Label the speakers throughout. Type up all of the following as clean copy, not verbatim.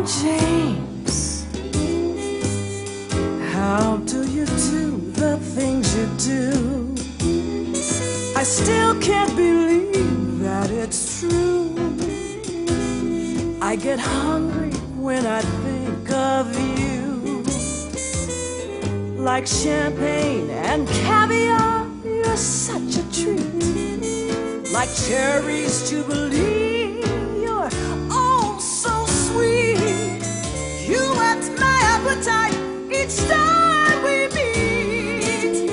Speaker 1: James, how do you do the things you do? I still can't believe that it's true. I get hungry when I think of you. Like champagne and caviar, you're such a treat. Like cherries to believe, you're oh so sweet. You whet my appetite each time we meet.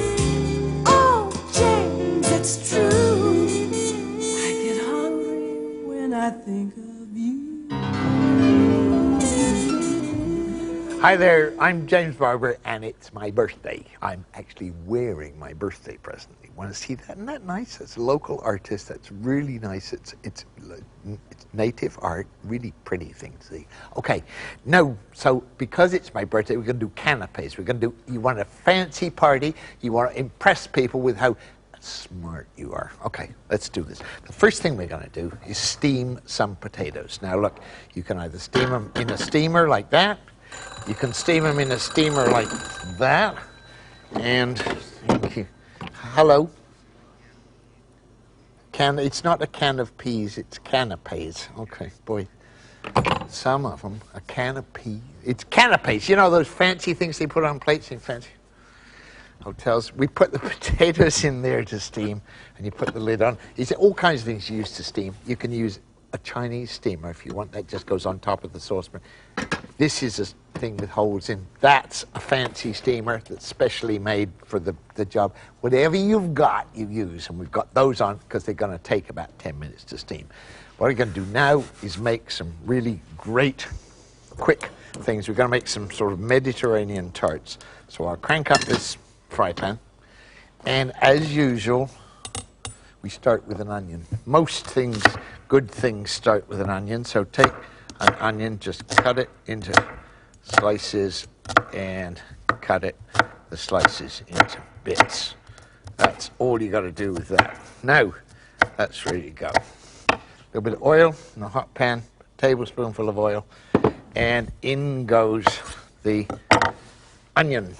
Speaker 1: Oh, James, it's true. I get hungry when I think of you.
Speaker 2: Hi there, I'm James Barber, and it's my birthday. I'm actually wearing my birthday present. You want to see that? Isn't that nice? It's a local artist. That's really nice. It's native art, really pretty thing to see. Okay, now, so because it's my birthday, we're going to do canapes. We're going to do, you want a fancy party, you want to impress people with how smart you are. Okay, let's do this. The first thing we're going to do is steam some potatoes. Now look, you can either steam them in a steamer like that, you can steam them in a steamer like that, and hello. It's not a can of peas, it's canapes. Okay, boy, some of them, a can of peas. It's canapes, you know those fancy things they put on plates in fancy hotels. We put the potatoes in there to steam, and you put the lid on. It's all kinds of things you use to steam. You can use a Chinese steamer if you want. That just goes on top of the saucepan. This is a thing with holes in. That's a fancy steamer that's specially made for the job. Whatever you've got, you use, and we've got those on because they're going to take about 10 minutes to steam. What we're going to do now is make some really great, quick things. We're going to make some sort of Mediterranean tarts. So I'll crank up this fry pan, and as usual, we start with an onion. Most things, good things, start with an onion. So take an onion, just cut it into slices and cut the slices into bits. That's all you got to do with that. Now, that's ready to go. A little bit of oil in a hot pan, a tablespoonful of oil, and in goes the onion.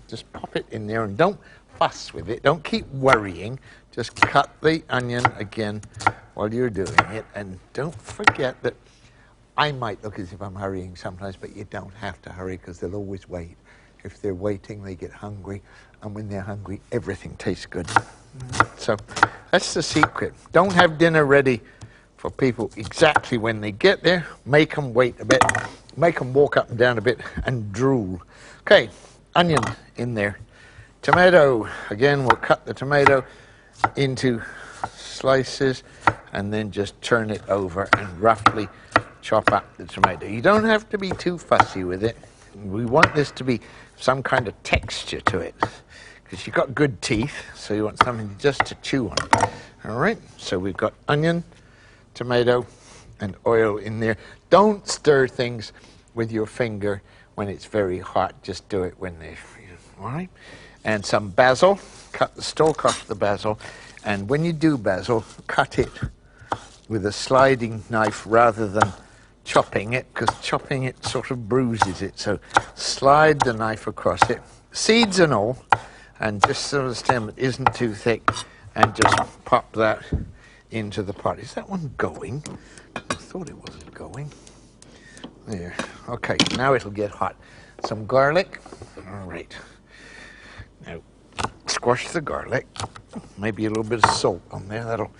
Speaker 2: Just pop it in there and don't fuss with it. Don't keep worrying. Just cut the onion again while you're doing it, and don't forget that I might look as if I'm hurrying sometimes, but you don't have to hurry because they'll always wait. If they're waiting, they get hungry, and when they're hungry, everything tastes good. So that's the secret. Don't have dinner ready for people exactly when they get there. Make them wait a bit. Make them walk up and down a bit and drool. Okay, onion in there. Tomato. Again, we'll cut the tomato into slices and then just turn it over and roughly chop up the tomato. You don't have to be too fussy with it. We want this to be some kind of texture to it because you've got good teeth, so you want something just to chew on. All right, so we've got onion, tomato, and oil in there. Don't stir things with your finger when it's very hot. Just do it when they're, all right? And some basil. Cut the stalk off the basil, and when you do basil, cut it with a sliding knife rather than chopping it, because chopping it sort of bruises it. So slide the knife across it, seeds and all, and just so the stem isn't too thick, and just pop that into the pot. Is that one going? I thought it wasn't going. There. Okay, now it'll get hot. Some garlic. All right. Now, squash the garlic, maybe a little bit of salt on there. That'll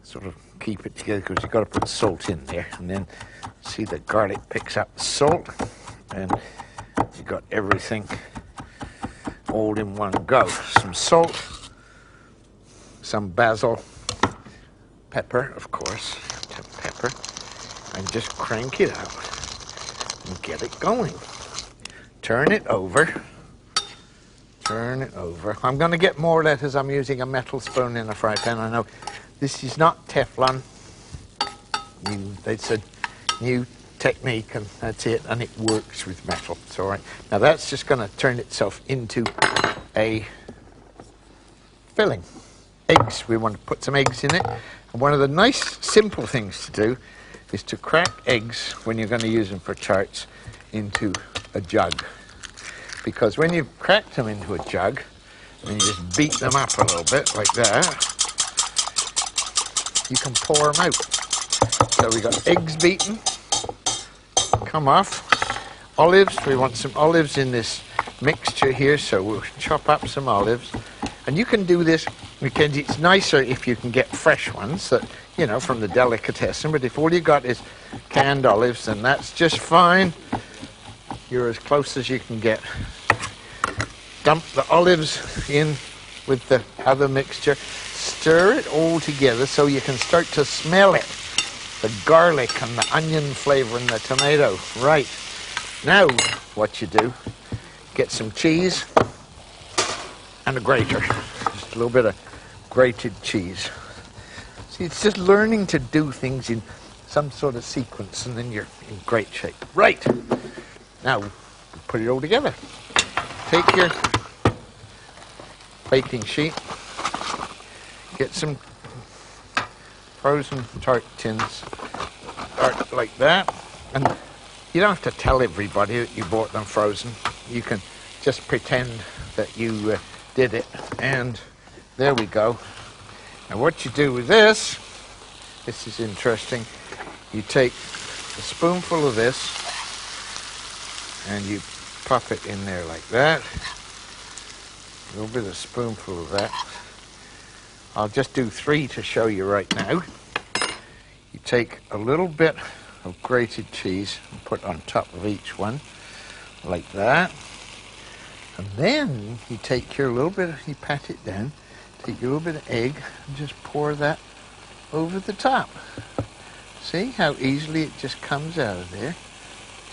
Speaker 2: sort of keep it together because you've got to put salt in there. And then see the garlic picks up the salt, and you've got everything all in one go. Some salt, some basil, pepper, of course, pepper, and just crank it out and get it going. Turn it over. Turn it over. I'm going to get more of that as I'm using a metal spoon in a fry pan. I know this is not Teflon. It's a new technique, and that's it, and it works with metal. It's all right. Now that's just going to turn itself into a filling. Eggs. We want to put some eggs in it. And one of the nice, simple things to do is to crack eggs when you're going to use them for tarts into a jug. Because when you've cracked them into a jug, and you just beat them up a little bit like that, you can pour them out. So we got eggs beaten, come off. Olives, we want some olives in this mixture here, so we'll chop up some olives. And you can do this, because it's nicer if you can get fresh ones, that, you know, from the delicatessen, but if all you got is canned olives, then that's just fine. You're as close as you can get. Dump the olives in with the other mixture. Stir it all together so you can start to smell it. The garlic and the onion flavor and the tomato. Right. Now, what you do, get some cheese and a grater. Just a little bit of grated cheese. See, it's just learning to do things in some sort of sequence, and then you're in great shape. Right. Now, put it all together. Take your baking sheet, get some frozen tart tins, tart like that, and you don't have to tell everybody that you bought them frozen. You can just pretend that you did it, and there we go. Now what you do with this is interesting. You take a spoonful of this and you pop it in there like that. A little bit of spoonful of that. I'll just do 3 to show you right now. You take a little bit of grated cheese and put on top of each one like that. And then you take your little bit, you pat it down, take your little bit of egg and just pour that over the top. See how easily it just comes out of there?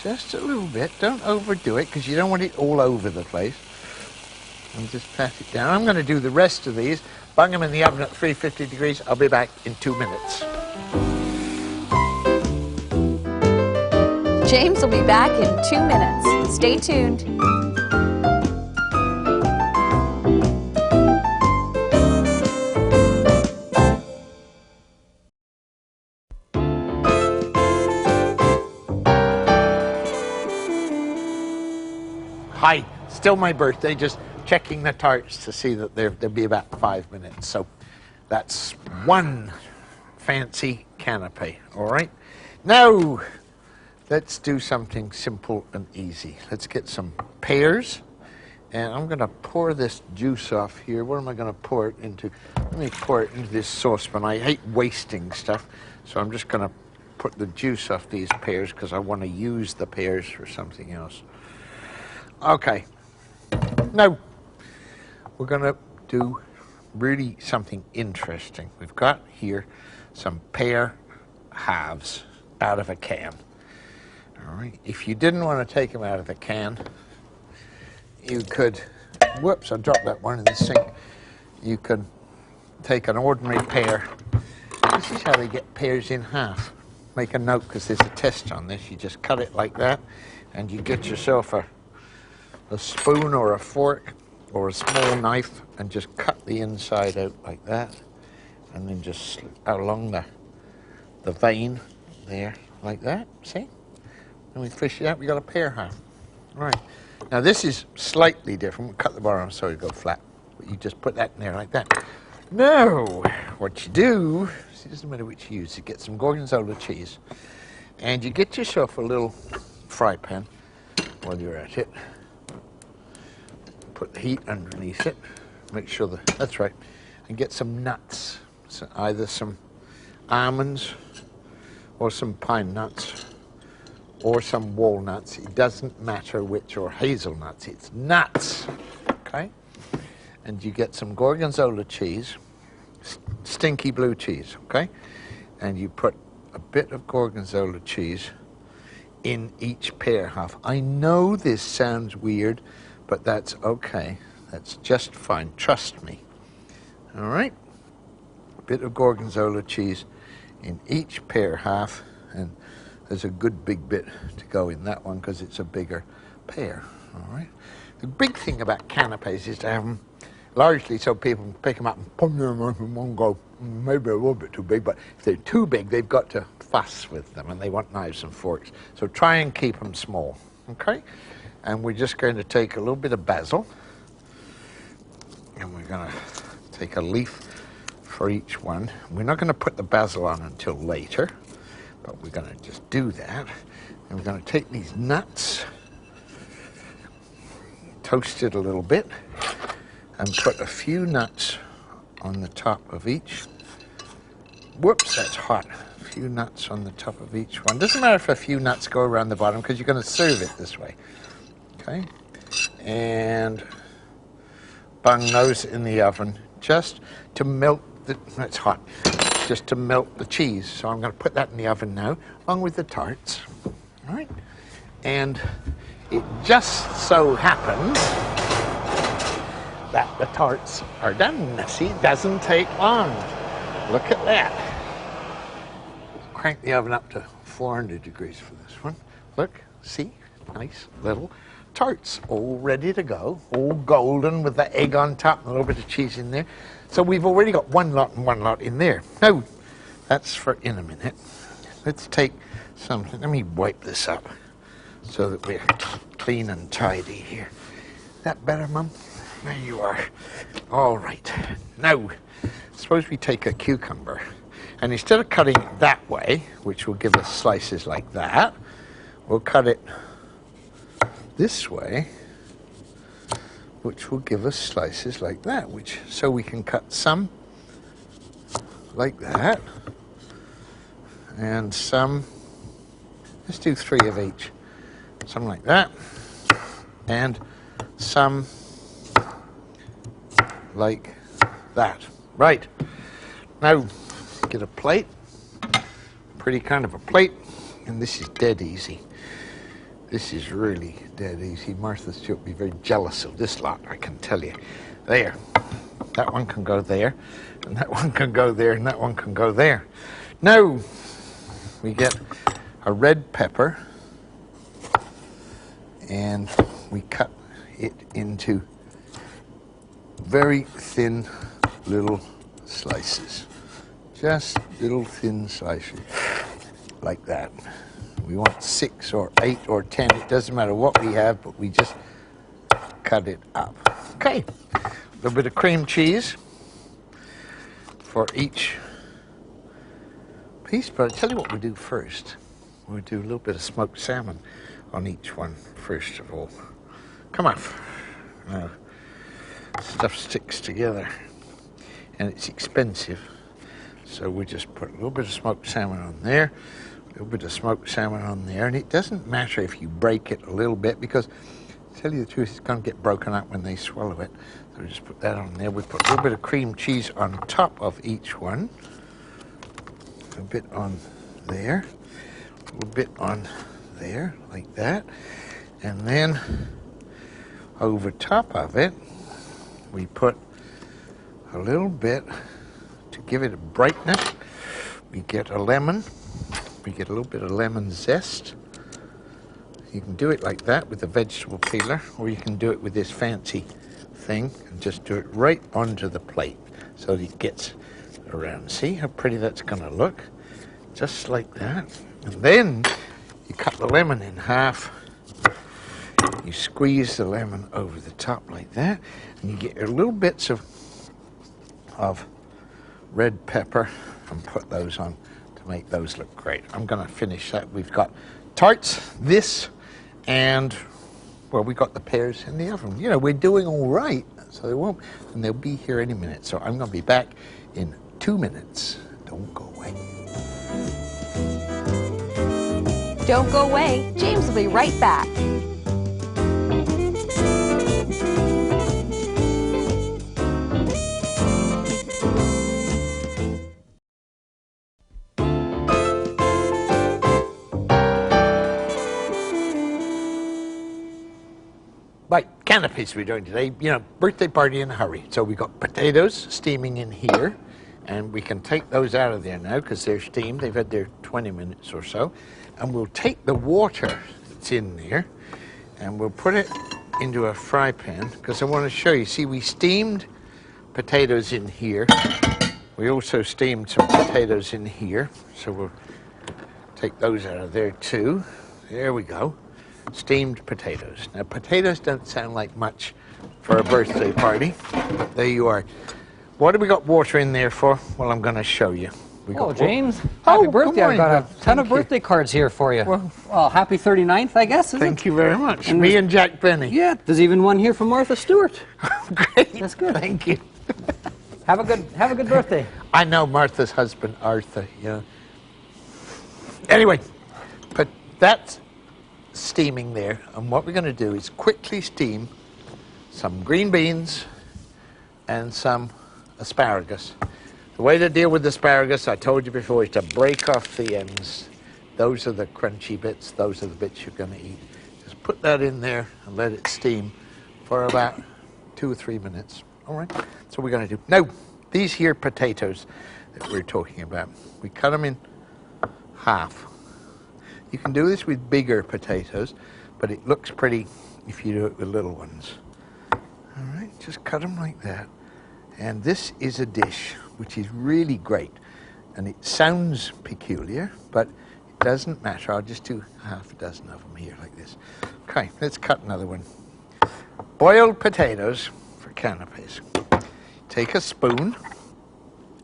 Speaker 2: Just a little bit. Don't overdo it because you don't want it all over the place. And just pat it down. I'm going to do the rest of these. Bung them in the oven at 350 degrees. I'll be back in 2 minutes.
Speaker 3: James will be back in 2 minutes. Stay tuned.
Speaker 2: Hi, still my birthday, just checking the tarts to see that there'll be about 5 minutes. So that's one fancy canapé, all right? Now, let's do something simple and easy. Let's get some pears, and I'm gonna pour this juice off here. What am I gonna pour it into? Let me pour it into this saucepan. I hate wasting stuff, so I'm just gonna put the juice off these pears because I wanna use the pears for something else. Okay, now we're going to do really something interesting. We've got here some pear halves out of a can. All right, if you didn't want to take them out of the can, you could, whoops, I dropped that one in the sink. You could take an ordinary pear. This is how they get pears in half. Make a note because there's a test on this. You just cut it like that and you get yourself a spoon or a fork or a small knife and just cut the inside out like that, and then just slip along the vein there like that, see? And we fish it out, we got a pear half. All right, now this is slightly different. We'll cut the bottom so it go flat, but you just put that in there like that. Now, what you do, see, it doesn't matter which you use, you get some gorgonzola cheese, and you get yourself a little fry pan while you're at it. Put the heat underneath it, make sure that's right, and get some nuts, so either some almonds or some pine nuts or some walnuts. It doesn't matter which, or hazelnuts, it's nuts, okay? And you get some gorgonzola cheese, stinky blue cheese, okay? And you put a bit of gorgonzola cheese in each pear half. I know this sounds weird, but that's okay. That's just fine. Trust me. All right? A bit of gorgonzola cheese in each pear half, and there's a good big bit to go in that one because it's a bigger pear. All right? The big thing about canapes is to have them largely so people can pick them up and put them in one go. Maybe a little bit too big, but if they're too big, they've got to fuss with them, and they want knives and forks. So try and keep them small, okay? And we're just going to take a little bit of basil, and we're going to take a leaf for each one. We're not going to put the basil on until later, but we're going to just do that. And we're going to take these nuts, toast it a little bit, and put a few nuts on the top of each. Whoops, that's hot. A few nuts on the top of each one. Doesn't matter if a few nuts go around the bottom because you're going to serve it this way. Okay? And bung those in the oven just to melt the, that's hot, just to melt the cheese. So I'm going to put that in the oven now, along with the tarts. All right? And it just so happens that the tarts are done. See, it doesn't take long. Look at that. Crank the oven up to 400 degrees for this one. Look, see, nice little tarts all ready to go, all golden with the egg on top and a little bit of cheese in there. So we've already got one lot and one lot in there. Now, that's for in a minute. Let's take something. Let me wipe this up so that we're clean and tidy here. Is that better, Mum? There you are. All right. Now, suppose we take a cucumber, and instead of cutting it that way, which will give us slices like that, we'll cut it this way, which will give us slices like that, so we can cut some like that, and some, let's do 3 of each, something like that, and some like that. Right, now get a plate, pretty kind of a plate, and this is dead easy. This is really dead easy. Martha Stewart will be very jealous of this lot, I can tell you. There, that one can go there, and that one can go there, and that one can go there. Now, we get a red pepper, and we cut it into very thin little slices. Just little thin slices, like that. We want 6 or 8 or 10, it doesn't matter what we have, but we just cut it up. Okay, a little bit of cream cheese for each piece, but I'll tell you what we'll do first. We'll do a little bit of smoked salmon on each one first of all. Come on. Now, stuff sticks together, and it's expensive, so we just put a little bit of smoked salmon on there, a little bit of smoked salmon on there, and it doesn't matter if you break it a little bit, because to tell you the truth, it's going to get broken up when they swallow it. So we just put that on there. We put a little bit of cream cheese on top of each one, a bit on there, a little bit on there, like that, and then over top of it we put a little bit to give it a brightness. We get a lemon. We get a little bit of lemon zest. You can do it like that with a vegetable peeler, or you can do it with this fancy thing and just do it right onto the plate so that it gets around. See how pretty that's going to look? Just like that. And then you cut the lemon in half. You squeeze the lemon over the top like that, and you get your little bits of red pepper and put those on to make those look great. I'm going to finish that. We've got tarts, this, and, well, we got the pears in the oven. You know, we're doing all right, so they won't, and they'll be here any minute. So I'm going to be back in 2 minutes. Don't go away.
Speaker 3: Don't go away. James will be right back.
Speaker 2: Right, canapes we're doing today. You know, birthday party in a hurry. So we got potatoes steaming in here, and we can take those out of there now because they're steamed. They've had their 20 minutes or so. And we'll take the water that's in there and we'll put it into a fry pan because I want to show you. See, we steamed potatoes in here. We also steamed some potatoes in here, so we'll take those out of there too. There we go. Steamed potatoes. Now, potatoes don't sound like much for a birthday party. There you are. What have we got water in there for? Well, I'm going to show you.
Speaker 4: Oh, James,
Speaker 2: Oh,
Speaker 4: happy birthday.
Speaker 2: good morning,
Speaker 4: I've got
Speaker 2: Doug.
Speaker 4: a ton of
Speaker 2: Thank you.
Speaker 4: birthday cards here for you. Well, happy 39th, I guess, is
Speaker 2: Thank
Speaker 4: it?
Speaker 2: you very much.
Speaker 4: And
Speaker 2: Me
Speaker 4: there's-
Speaker 2: and Jack Benny.
Speaker 4: Yeah, there's even one here from Martha Stewart.
Speaker 2: Great.
Speaker 4: That's good.
Speaker 2: Thank you.
Speaker 4: Have a good birthday.
Speaker 2: I know Martha's husband, Arthur, yeah. Anyway, but that's steaming there, and what we're going to do is quickly steam some green beans and some asparagus. The way to deal with asparagus, I told you before, is to break off the ends. Those are the crunchy bits, those are the bits you're going to eat. Just put that in there and let it steam for about 2 or 3 minutes. All right, that's what we're going to do. Now, these here potatoes that we're talking about, we cut them in half. You can do this with bigger potatoes, but it looks pretty if you do it with little ones. All right, just cut them like that. And this is a dish which is really great. And it sounds peculiar, but it doesn't matter. I'll just do half a dozen of them here like this. Okay, let's cut another one. Boiled potatoes for canapes. Take a spoon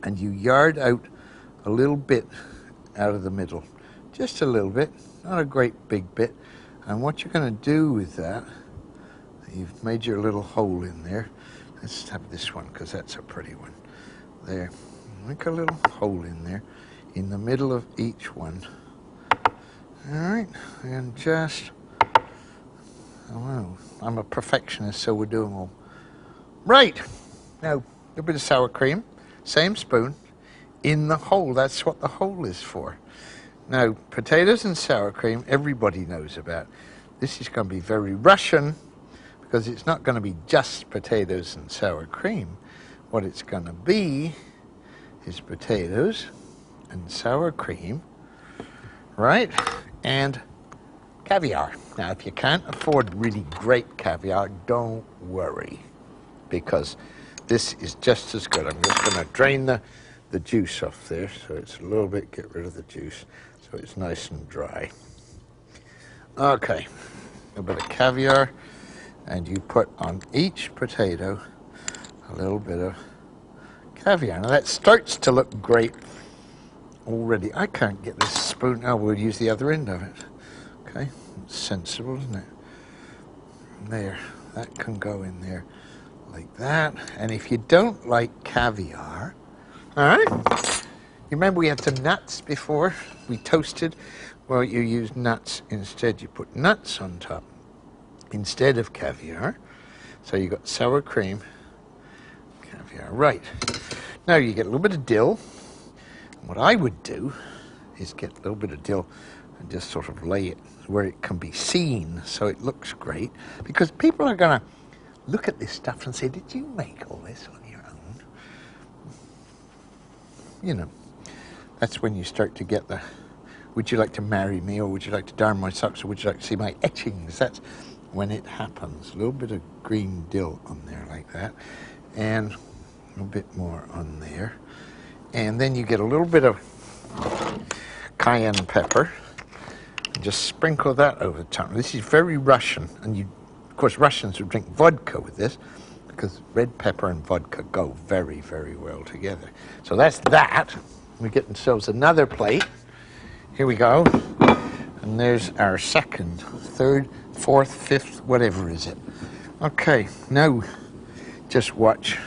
Speaker 2: and you yard out a little bit out of the middle. Just a little bit, not a great big bit. And what you're going to do with that, you've made your little hole in there. Let's have this one because that's a pretty one. There, make a little hole in there in the middle of each one. All right, and just, oh, I'm a perfectionist, so we're doing all. Right, now a little bit of sour cream, same spoon, in the hole. That's what the hole is for. Now, potatoes and sour cream, everybody knows about. This is going to be very Russian because it's not going to be just potatoes and sour cream. What it's going to be is potatoes and sour cream, right? And caviar. Now, if you can't afford really great caviar, don't worry, because this is just as good. I'm just going to drain the juice off there, so it's a little bit, get rid of the juice, so it's nice and dry. Okay, a bit of caviar, and you put on each potato a little bit of caviar. Now that starts to look great already. I can't get this spoon. Oh, we'll use the other end of it. Okay, it's sensible, isn't it? There, that can go in there like that. And if you don't like caviar, all right, you remember we had some nuts before we toasted? Well, you use nuts instead. You put nuts on top instead of caviar. So you got sour cream, caviar. Right. Now you get a little bit of dill. And what I would do is get a little bit of dill and just sort of lay it where it can be seen so it looks great. Because people are going to look at this stuff and say, did you make all this on your own? You know, that's when you start to get the, would you like to marry me, or would you like to darn my socks, or would you like to see my etchings? That's when it happens. A little bit of green dill on there like that, and a bit more on there. And then you get a little bit of cayenne pepper, and just sprinkle that over the top. This is very Russian, and you, of course, Russians would drink vodka with this, because red pepper and vodka go very, very well together. So that's that. We get ourselves another plate. Here we go. And there's our second, third, fourth, fifth, whatever is it. Okay, now just watch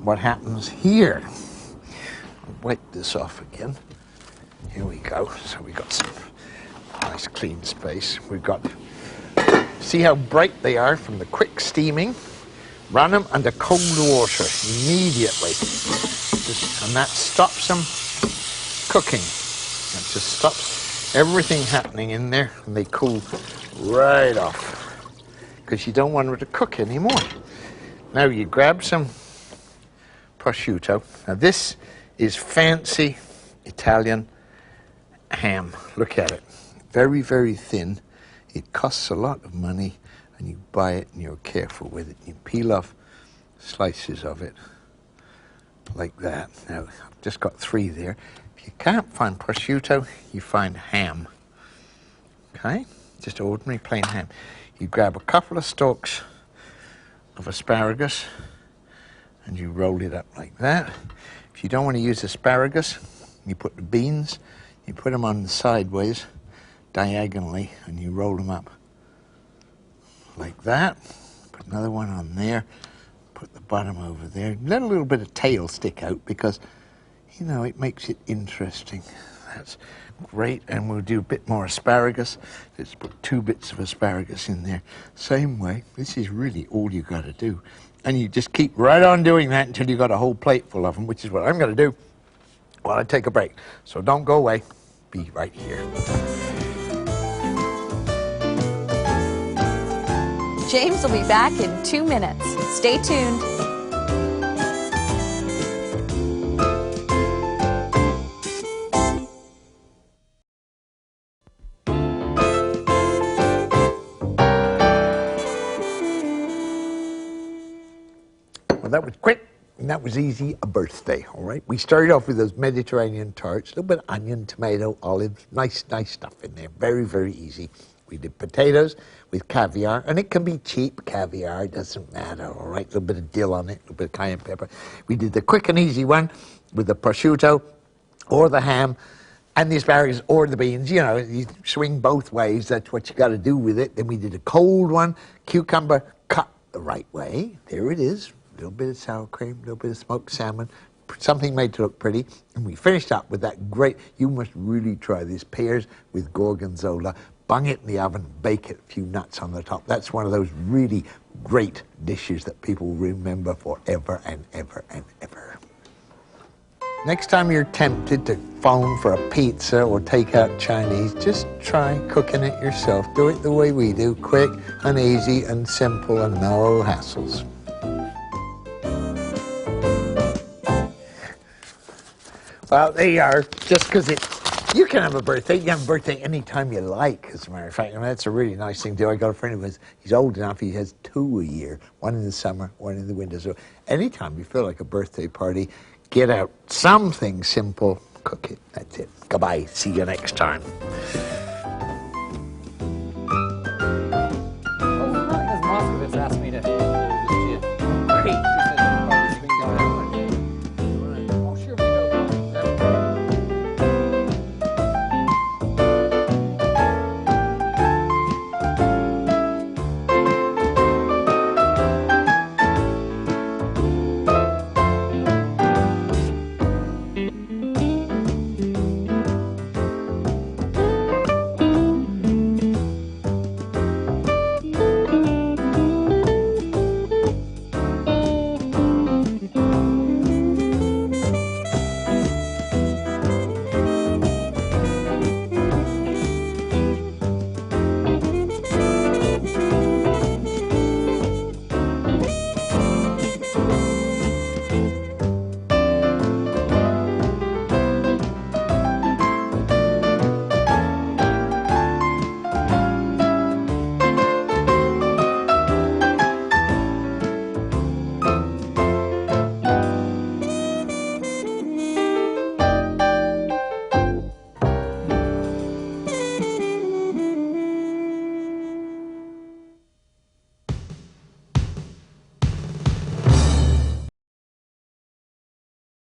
Speaker 2: what happens here. I'll wipe this off again. Here we go. So we got some nice clean space. We've got, see how bright they are from the quick steaming? Run them under cold water immediately. And that stops them cooking. That just stops everything happening in there, and they cool right off, because you don't want them to cook anymore. Now you grab some prosciutto. Now this is fancy Italian ham. Look at it. Very, very thin. It costs a lot of money, and you buy it and you're careful with it. You peel off slices of it like that. Now, I've just got 3 there. If you can't find prosciutto, you find ham. Okay? Just ordinary plain ham. You grab a couple of stalks of asparagus and you roll it up like that. If you don't want to use asparagus, you put the beans, you put them on the sideways, diagonally, and you roll them up like that. Put another one on there, put the bottom over there. Let a little bit of tail stick out because, you know, it makes it interesting. That's great, and we'll do a bit more asparagus. Let's put 2 bits of asparagus in there. Same way, this is really all you got to do. And you just keep right on doing that until you got a whole plate full of them, which is what I'm going to do while I take a break. So don't go away. Be right here.
Speaker 3: James will be back in 2 minutes. Stay tuned.
Speaker 2: Well, that was quick, and that was easy, a birthday, all right? We started off with those Mediterranean tarts, a little bit of onion, tomato, olives, nice stuff in there. Very, very easy. We did potatoes with caviar, and it can be cheap caviar, doesn't matter, all right? A little bit of dill on it, a little bit of cayenne pepper. We did the quick and easy one with the prosciutto or the ham and the asparagus or the beans. You know, you swing both ways. That's what you got to do with it. Then we did a cold one, cucumber cut the right way. There it is. A little bit of sour cream, a little bit of smoked salmon, something made to look pretty. And we finished up with that great, you must really try this, pears with gorgonzola. Bung it in the oven, bake it, a few nuts on the top. That's one of those really great dishes that people remember forever and ever and ever. Next time you're tempted to phone for a pizza or take out Chinese, just try cooking it yourself. Do it the way we do, quick and easy and simple and no hassles. Well, there you are, just because you can have a birthday. You can have a birthday anytime you like, as a matter of fact. I mean, that's a really nice thing to do. I got a friend of his, he's old enough, he has 2 a year, one in the summer, one in the winter. So anytime you feel like a birthday party, get out something simple, cook it. That's it. Goodbye. See you next time.